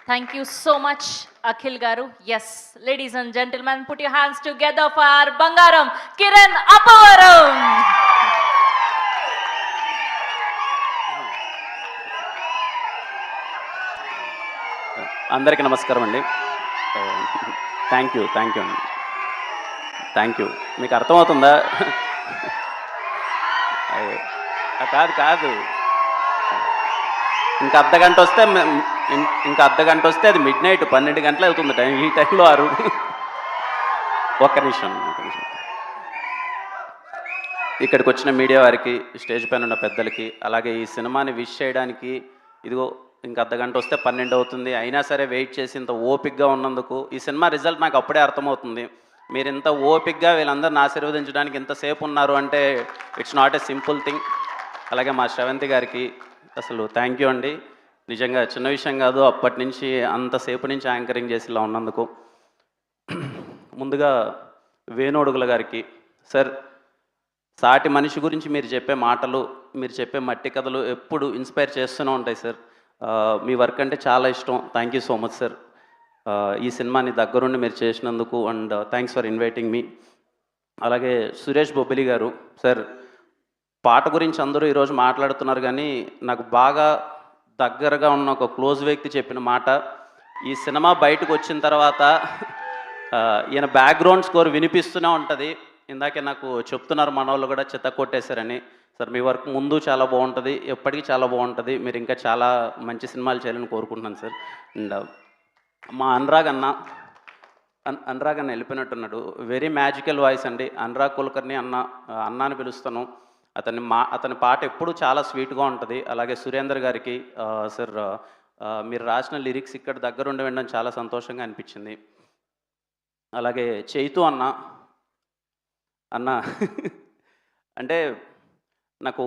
Thank you so much, Akhil Garu. Yes, ladies and gentlemen, put your hands together for our Bangaram, Kiran Appavaram. అందరికీ నమస్కారం అండి. Thank you అండి. Thank you. మీకు అర్థమవుతుందా? కాదు ఇంకా అర్ధగంట వస్తే అది మిడ్ నైట్ 12 గంటలు అవుతుంది టైం. ఈ టైంలో ఒక్క నిమిషం. ఇక్కడికి వచ్చిన మీడియా వారికి, స్టేజ్ పైన ఉన్న పెద్దలకి, అలాగే ఈ సినిమాని విష్ చేయడానికి ఇదిగో ఇంకా అర్ధగంట వస్తే 12 అవుతుంది, అయినా సరే వెయిట్ చేసి ఇంత ఓపిక్గా ఉన్నందుకు, ఈ సినిమా రిజల్ట్ నాకు అప్పుడే అర్థమవుతుంది. మీరు ఇంత ఓపిక్గా వీళ్ళందరిని ఆశీర్వదించడానికి ఇంతసేపు ఉన్నారు అంటే it's not a simple thing. అలాగే మా శ్రవంతి గారికి అసలు థ్యాంక్ యూ అండి. నిజంగా చిన్న విషయం కాదు, అప్పటి నుంచి అంతసేపు నుంచి యాంకరింగ్ చేసి ఇలా ఉన్నందుకు. ముందుగా వేణోడుగుల గారికి, సార్ సాటి మనిషి గురించి మీరు చెప్పే మాటలు, మీరు చెప్పే మట్టి కథలు ఎప్పుడు ఇన్స్పైర్ చేస్తూనే ఉంటాయి సార్. మీ వర్క్ అంటే చాలా ఇష్టం. Thank you so much sir. ఈ సినిమాని దగ్గరుండి మీరు చేసినందుకు అండ్ థ్యాంక్స్ ఫర్ ఇన్వైటింగ్ మీ. అలాగే సురేష్ బొబ్బిలి గారు, సార్ పాట గురించి అందరూ ఈరోజు మాట్లాడుతున్నారు, కానీ నాకు బాగా దగ్గరగా ఉన్న ఒక క్లోజ్ వ్యక్తి చెప్పిన మాట, ఈ సినిమా బయటకు వచ్చిన తర్వాత ఈయన బ్యాక్గ్రౌండ్ స్కోర్ వినిపిస్తూనే ఉంటుంది. ఇందాకే నాకు చెప్తున్నారు మనోళ్ళు కూడా చిత్త కొట్టేశారని. సార్ మీ వర్క్ ముందు చాలా బాగుంటుంది, ఎప్పటికీ చాలా బాగుంటుంది. మీరు ఇంకా చాలా మంచి సినిమాలు చేయాలని కోరుకుంటున్నాను సార్. అండ్ మా అనురాగ్ అన్న వెళ్ళిపోయినట్టున్నాడు. వెరీ మ్యాజికల్ వాయిస్ అండి. అనురాగ్ కులకర్ణి అన్న అని పిలుస్తాను. అతని పాట ఎప్పుడు చాలా స్వీట్గా ఉంటుంది. అలాగే సురేందర్ గారికి, సార్ మీరు రాసిన లిరిక్స్ ఇక్కడ దగ్గరుండి వినడం చాలా సంతోషంగా అనిపించింది. అలాగే చైతు అన్న అంటే నాకు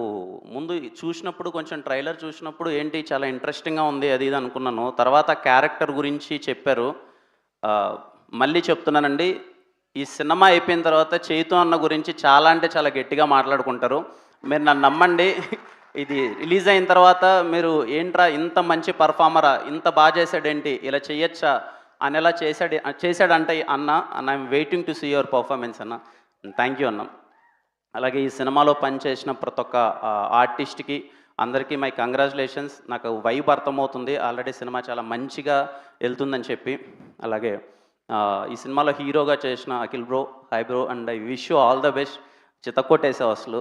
ముందు చూసినప్పుడు కొంచెం ట్రైలర్ చూసినప్పుడు ఏంటి చాలా ఇంట్రెస్టింగ్గా ఉంది అది ఇది అనుకున్నాను. తర్వాత క్యారెక్టర్ గురించి చెప్పారు. మళ్ళీ చెప్తున్నానండి, ఈ సినిమా అయిపోయిన తర్వాత చైతు అన్న గురించి చాలా అంటే చాలా గట్టిగా మాట్లాడుకుంటారు. మీరు నన్ను నమ్మండి, ఇది రిలీజ్ అయిన తర్వాత మీరు ఏంట్రా ఇంత మంచి పర్ఫార్మరా, ఇంత బాగా చేశాడేంటి, ఇలా చేయొచ్చా అని ఎలా చేశాడంటే అన్న I'm waiting to see your performance అన్న. థ్యాంక్ యూ అన్న. అలాగే ఈ సినిమాలో పనిచేసిన ప్రతి ఒక్క ఆర్టిస్ట్కి అందరికీ మై కంగ్రాచులేషన్స్. నాకు వైబ్ అర్థమవుతుంది, ఆల్రెడీ సినిమా చాలా మంచిగా వెళ్తుందని చెప్పి. అలాగే ఈ సినిమాలో హీరోగా చేసిన Akhil bro, hi bro, and I wish you all the best. చితక్కొట్టేసావు అసలు.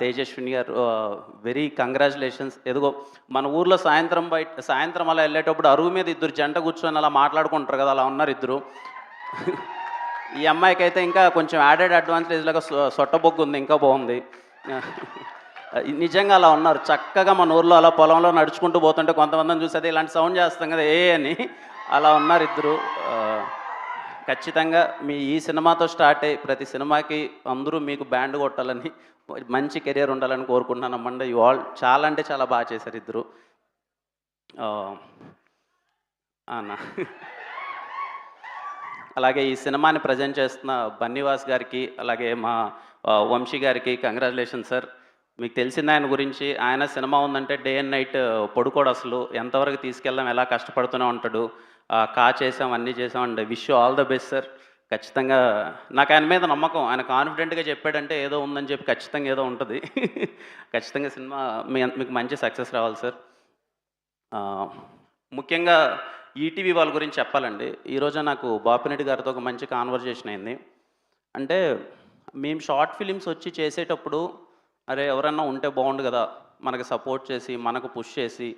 తేజస్విని గారు వెరీ కంగ్రాచులేషన్స్. ఎదుగో మన ఊర్లో సాయంత్రం అలా వెళ్ళేటప్పుడు అరుగు మీద ఇద్దరు జంట కూర్చొని అలా మాట్లాడుకుంటారు కదా, అలా ఉన్నారు ఇద్దరు. ఈ అమ్మాయికి అయితే ఇంకా కొంచెం యాడెడ్ అడ్వాంటేజ్ లాగా సొట్టబొగ్గు ఉంది, ఇంకా బాగుంది. నిజంగా అలా ఉన్నారు చక్కగా. మన ఊర్లో అలా పొలంలో నడుచుకుంటూ పోతుంటే కొంతమందిని చూసి అదే ఇలాంటి సౌండ్ చేస్తాం కదా ఏ అని, అలా ఉన్నారు ఇద్దరు. ఖచ్చితంగా మీ ఈ సినిమాతో స్టార్ట్ అయ్యి ప్రతి సినిమాకి అందరూ మీకు బ్యాండ్ కొట్టాలని, మంచి కెరియర్ ఉండాలని కోరుకుంటున్నాను అమ్మండి. యు ఆల్ చాలా అంటే చాలా బాగా చేశారు ఇద్దరు. అన్నా అలాగే ఈ సినిమాని ప్రజెంట్ చేస్తున్న బన్నీవాస్ గారికి, అలాగే మా వంశీ గారికి కంగ్రాచులేషన్ సార్. మీకు తెలిసింది ఆయన గురించి, ఆయన సినిమా ఉందంటే డే అండ్ నైట్ పడుకోడు అసలు. ఎంతవరకు తీసుకెళ్దాం, ఎలా కష్టపడుతూనే ఉంటాడు. చేసాం, అన్నీ చేసాం. And wish all the best sir. ఖచ్చితంగా నాకు ఆయన మీద నమ్మకం. ఆయన కాన్ఫిడెంట్గా చెప్పాడంటే ఏదో ఉందని చెప్పి ఖచ్చితంగా ఏదో ఉంటుంది. ఖచ్చితంగా సినిమా మీకు మంచి సక్సెస్ రావాలి సార్. ముఖ్యంగా ఈటీవీ వాళ్ళ గురించి చెప్పాలండి. ఈరోజు నాకు బాపినెడ్డి గారితో ఒక మంచి కాన్వర్జేషన్ అయింది. అంటే మేము షార్ట్ ఫిలిమ్స్ వచ్చి చేసేటప్పుడు అరే ఎవరన్నా ఉంటే బాగుండు కదా, మనకు సపోర్ట్ చేసి మనకు పుష్ చేసి,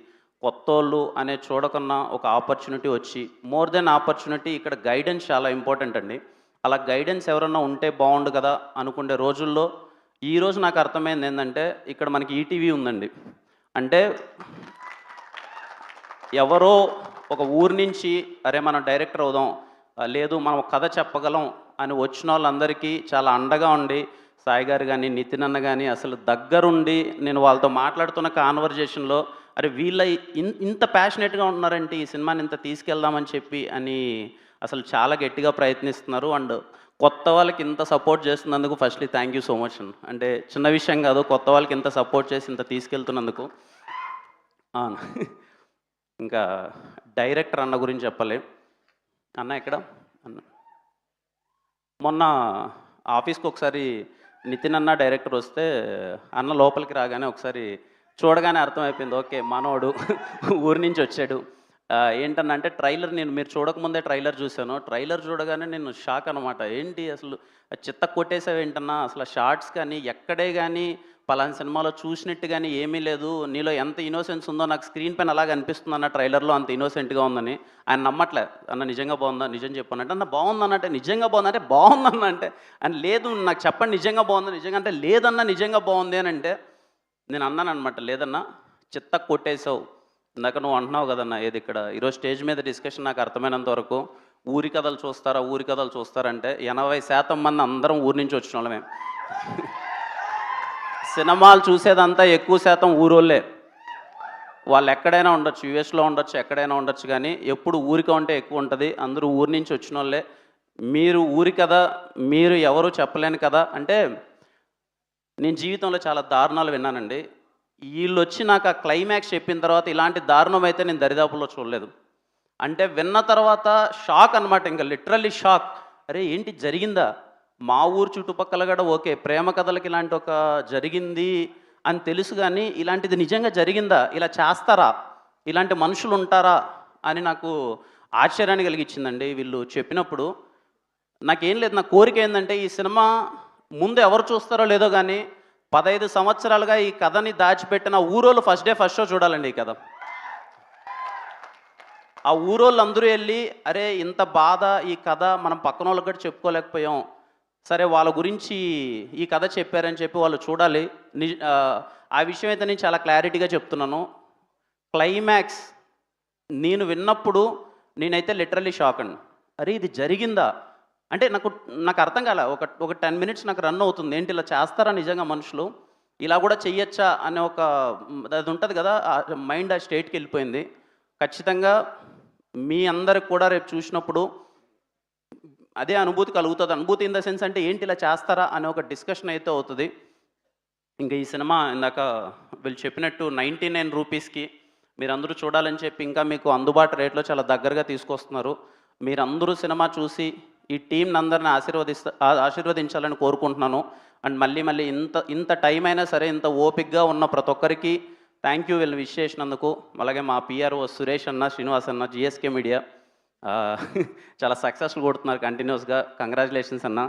కొత్తోళ్ళు అనే చూడకన్నా ఒక ఆపర్చునిటీ వచ్చి, మోర్ దెన్ ఆపర్చునిటీ ఇక్కడ గైడెన్స్ చాలా ఇంపార్టెంట్ అండి. అలా గైడెన్స్ ఎవరన్నా ఉంటే బాగుండు కదా అనుకునే రోజుల్లో ఈరోజు నాకు అర్థమైంది ఏంటంటే ఇక్కడ మనకి ఈటీవీ ఉందండి. అంటే ఎవరో ఒక ఊరి నుంచి అరే మనం డైరెక్టర్ అవుదాం, లేదు మనం కథ చెప్పగలం అని వచ్చిన వాళ్ళందరికీ చాలా అండగా ఉండి, సాయి గారు కానీ నితిన్ అన్న కానీ అసలు దగ్గరుండి నేను వాళ్ళతో మాట్లాడుతున్న కాన్వర్జేషన్లో అరే వీళ్ళ ఇంత ప్యాషనెట్గా ఉన్నారంటే ఈ సినిమాని ఇంత తీసుకెళ్దామని చెప్పి అని అసలు చాలా గట్టిగా ప్రయత్నిస్తున్నారు. అండ్ కొత్త వాళ్ళకి ఇంత సపోర్ట్ చేస్తున్నందుకు firstly thank you so much. అంటే చిన్న విషయం కాదు, కొత్త వాళ్ళకి ఇంత సపోర్ట్ చేసి ఇంత తీసుకెళ్తున్నందుకు. ఇంకా డైరెక్టర్ అన్న గురించి చెప్పాలి. అన్న ఎక్కడ అన్న మొన్న ఆఫీస్కి ఒకసారి నితిన్ అన్న డైరెక్టర్ వస్తే అన్న లోపలికి రాగానే ఒకసారి చూడగానే అర్థమైపోయింది, ఓకే మనోడు ఊరి నుంచి వచ్చాడు. ఏంటన్నా అంటే ట్రైలర్ మీరు చూడకముందే ట్రైలర్ చూశాను. ట్రైలర్ చూడగానే నేను షాక్ అనమాట. ఏంటి అసలు చిత్త కొట్టేసావు ఏంటన్నా, అసలు షార్ట్స్ కానీ ఎక్కడే కానీ పలానా సినిమాలో చూసినట్టు కానీ ఏమీ లేదు, నీలో ఎంత ఇన్నోసెన్స్ ఉందో నాకు స్క్రీన్ పైన అలాగ అనిపిస్తుంది అన్న, ట్రైలర్లో అంత ఇన్నోసెంట్గా ఉందని. ఆయన నమ్మట్లే, అన్న నిజంగా బాగుందా, నిజం చెప్పానంటే అన్న బాగుందన్నంటే నిజంగా బాగుందంటే బాగుందన్న అంటే ఆయన లేదు నాకు చెప్పండి నిజంగా బాగుంది, నిజంగా అంటే లేదన్నా నిజంగా బాగుంది అని అంటే నేను అన్నాను అనమాట, లేదన్నా చిత్త కొట్టేసావు. ఇందాక నువ్వు అంటున్నావు కదన్నా ఏది ఇక్కడ ఈరోజు స్టేజ్ మీద డిస్కషన్ నాకు అర్థమైనంత వరకు ఊరి కథలు చూస్తారా ఊరి కథలు చూస్తారంటే 80% మంది అందరం ఊరి నుంచి వచ్చిన వాళ్ళమే. సినిమాలు చూసేదంతా ఎక్కువ శాతం ఊరోళ్ళే. వాళ్ళు ఎక్కడైనా ఉండొచ్చు, యూఎస్లో ఉండొచ్చు, ఎక్కడైనా ఉండొచ్చు, కానీ ఎప్పుడు ఊరిక ఉంటే ఎక్కువ ఉంటుంది. అందరూ ఊరి నుంచి వచ్చిన వాళ్ళే. మీరు ఊరి కదా, మీరు ఎవరు చెప్పలేని కదా అంటే నేను జీవితంలో చాలా దారుణాలు విన్నానండి. వీళ్ళు వచ్చి నాకు ఆ క్లైమాక్స్ చెప్పిన తర్వాత ఇలాంటి దారుణం అయితే నేను దరిదాపుల్లో చూడలేదు. అంటే విన్న తర్వాత షాక్ అనమాట, ఇంకా లిటరల్లీ షాక్. అరే ఏంటి జరిగిందా, మా ఊరు చుట్టుపక్కల కూడా ఓకే ప్రేమ కథలకి ఇలాంటి ఒక జరిగింది అని తెలుసు, కానీ ఇలాంటిది నిజంగా జరిగిందా, ఇలా చేస్తారా, ఇలాంటి మనుషులు ఉంటారా అని నాకు ఆశ్చర్యాన్ని కలిగించిందండి వీళ్ళు చెప్పినప్పుడు. నాకేం లేదు, నా కోరిక ఏంటంటే ఈ సినిమా ముందు ఎవరు చూస్తారో లేదో కానీ 15 సంవత్సరాలుగా ఈ కథని దాచిపెట్టిన ఊరోళ్ళు ఫస్ట్ డే ఫస్ట్ షో చూడాలండి ఈ కథ. ఆ ఊరోళ్ళు అందరూ వెళ్ళి అరే ఇంత బాధ ఈ కథ మనం పక్కన వాళ్ళకి కూడా చెప్పుకోలేకపోయాం, సరే వాళ్ళ గురించి ఈ కథ చెప్పారని చెప్పి వాళ్ళు చూడాలి. ఆ విషయం అయితే నేను చాలా క్లారిటీగా చెప్తున్నాను. క్లైమాక్స్ నేను విన్నప్పుడు నేనైతే లిటరల్లీ షాక్ అండి. అరే ఇది జరిగిందా అంటే నాకు అర్థం కాలే. ఒక 10 మినిట్స్ నాకు రన్ అవుతుంది, ఏంటి ఇలా చేస్తారా నిజంగా మనుషులు, ఇలా కూడా చెయ్యొచ్చా అనే ఒక అది ఉంటుంది కదా, మైండ్ ఆ స్టేట్కి వెళ్ళిపోయింది. ఖచ్చితంగా మీ అందరికి కూడా రేపు చూసినప్పుడు అదే అనుభూతి కలుగుతుంది. అనుభూతి ఇన్ ద సెన్స్ అంటే ఏంటి ఇలా చేస్తారా అనే ఒక డిస్కషన్ అయితే అవుతుంది. ఇంకా ఈ సినిమా ఇందాక వీళ్ళు చెప్పినట్టు 99 రూపీస్కి మీరందరూ చూడాలని చెప్పి ఇంకా మీకు అందుబాటు రేట్లో చాలా దగ్గరగా తీసుకొస్తున్నారు. మీరందరూ సినిమా చూసి ఈ టీంని అందరిని ఆశీర్వదించాలని కోరుకుంటున్నాను. అండ్ మళ్ళీ ఇంత టైం అయినా సరే ఇంత ఓపిక్గా ఉన్న ప్రతి ఒక్కరికి థ్యాంక్ యూ వీళ్ళని విష్ చేసినందుకు. అలాగే మా పిఆర్ఓ సురేష్ అన్న, శ్రీనివాస్ అన్న, జిఎస్కే మీడియా చాలా సక్సెస్ఫుల్ కొడుతున్నారు కంటిన్యూస్గా. కంగ్రాచులేషన్స్ అన్న.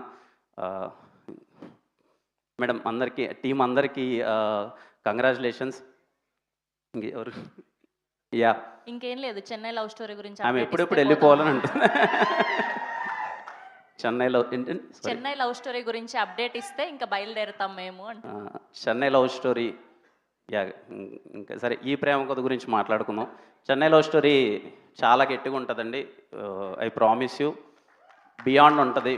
మేడం అందరికీ, టీం అందరికీ కంగ్రాచులేషన్స్. ఇంకెవరు యా ఇంకేం లేదు, చెన్నై లవ్ స్టోరీ గురించి ఆమె ఎప్పుడెప్పుడు వెళ్ళిపోవాలని అంటుంది. చెన్నై లవ్ స్టోరీ గురించి అప్డేట్ ఇస్తే ఇంకా బయలుదేరుతాం మేము అంటే. చెన్నై లవ్ స్టోరీ యా ఇంకా సరే ఈ ప్రేమ కథ గురించి మాట్లాడుకుందాం. చెన్నై లవ్ స్టోరీ చాలా గట్టిగా ఉంటుందండి. ఐ ప్రామిస్ యూ బియాండ్ ఉంటుంది.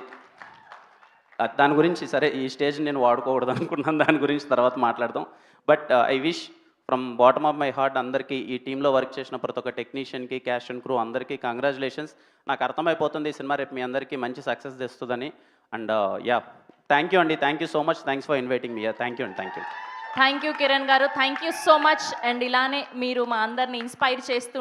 దాని గురించి సరే ఈ స్టేజ్ నేను వాడుకోకూడదు అనుకున్నాను, దాని గురించి తర్వాత మాట్లాడదాం. But I wish from bottom of my heart అందరికీ, ఈ టీంలో వర్క్ చేసిన ప్రతి ఒక్క టెక్నీషియన్కి, క్యాస్ట్ అండ్ క్రూ అందరికీ కంగ్రాచులేషన్స్. నాకు అర్థమైపోతుంది ఈ సినిమా రేపు మీ అందరికీ మంచి సక్సెస్ తెస్తుందని. అండ్ యా థ్యాంక్ యూ అండి, thank you so much, thanks for inviting me. Thank you అండి, థ్యాంక్ యూ కిరణ్ గారు, thank you so much. And ఇలానే మీరు మా అందరిని ఇన్స్పైర్ చేస్తూ